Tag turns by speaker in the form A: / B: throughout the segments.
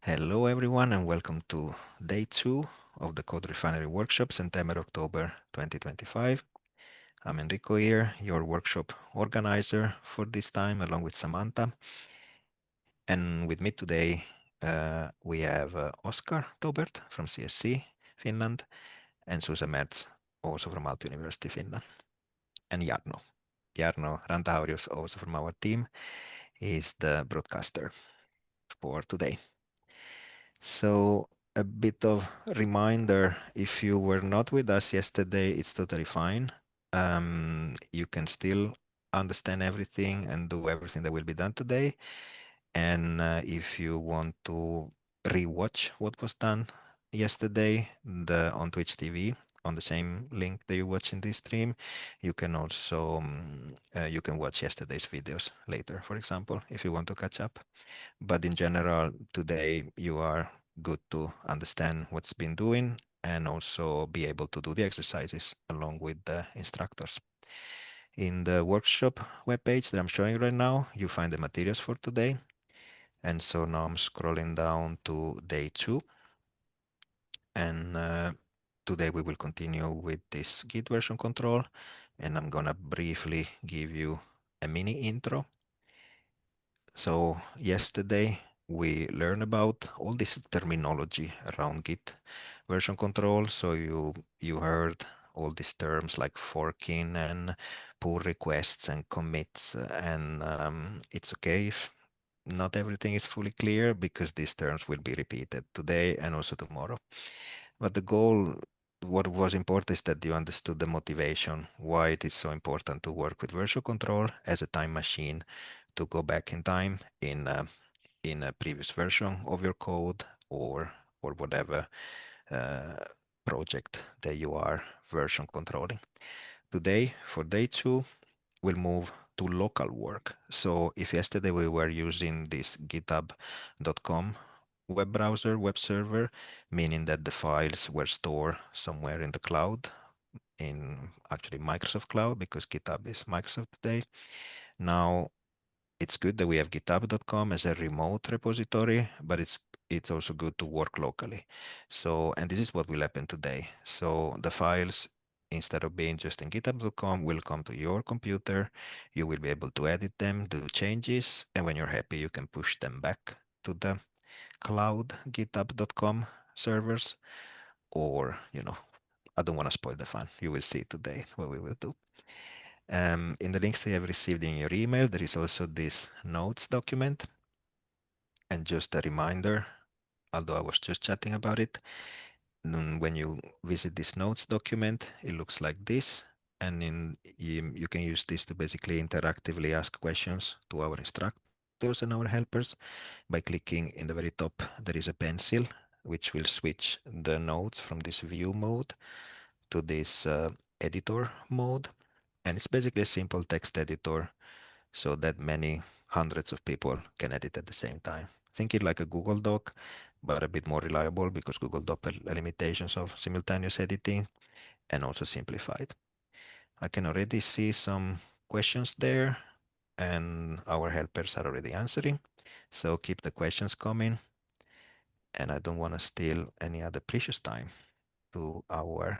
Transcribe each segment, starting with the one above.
A: Hello everyone and welcome to day 2 of the CodeRefinery workshop, September, October 2025. I'm Enrico here, your workshop organizer for this time, along with Samantha. And with me today, we have Oskar Tobert from CSC, Finland, and Susa Mertz, also from Aalto University, Finland, and Jarno. Jarno Rantahaurius, also from our team, is the broadcaster for today. So a bit of reminder, if you were not with us yesterday, it's totally fine. You can still understand everything and do everything that will be done today. And if you want to rewatch what was done yesterday on Twitch TV, on the same link that you watch in this stream, you can also you can watch yesterday's videos later, for example, if you want to catch up. But in general, today you are good to understand what's been doing and also be able to do the exercises along with the instructors. In the workshop webpage that I'm showing right now, you find the materials for today. And so now I'm scrolling down to day 2. And today we will continue with this Git version control. And I'm gonna briefly give you a mini intro. So yesterday we learned about all this terminology around Git version control. So you heard all these terms like forking and pull requests and commits, and it's okay if not everything is fully clear because these terms will be repeated today and also tomorrow. But the goal, what was important is that you understood the motivation, why it is so important to work with version control as a time machine to go back in time in a previous version of your code or whatever project that you are version controlling. Today, for day 2, we'll move to local work. So if yesterday we were using this github.com web browser, web server, meaning that the files were stored somewhere in the cloud, in actually Microsoft Cloud, because GitHub is Microsoft today. Now, it's good that we have github.com as a remote repository, but it's also good to work locally. So, and this is what will happen today. So the files, instead of being just in github.com, will come to your computer. You will be able to edit them, do changes, and when you're happy, you can push them back to the cloud github.com servers, or, I don't want to spoil the fun. You will see today what we will do. In the links that you have received in your email, there is also this notes document. And just a reminder, although I was just chatting about it, when you visit this notes document, it looks like this. And you can use this to basically interactively ask questions to our instructors and our helpers. By clicking in the very top, there is a pencil, which will switch the notes from this view mode to this editor mode. And it's basically a simple text editor so that many hundreds of people can edit at the same time. Think it like a Google Doc, but a bit more reliable because Google Doc has limitations of simultaneous editing and also simplified. I can already see some questions there and our helpers are already answering. So keep the questions coming. And I don't want to steal any other precious time to our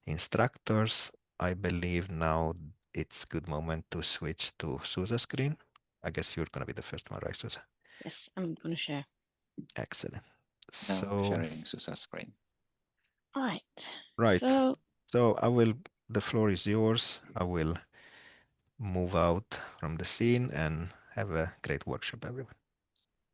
A: instructors. I believe now it's good moment to switch to Susa's screen. I guess you're going to be the first one, right, Susa?
B: Yes, I'm going to share.
A: Excellent.
C: Now
A: So,
C: sharing Susa's screen.
B: Right.
A: right. So the floor is yours. I will move out from the scene and have a great workshop, everyone.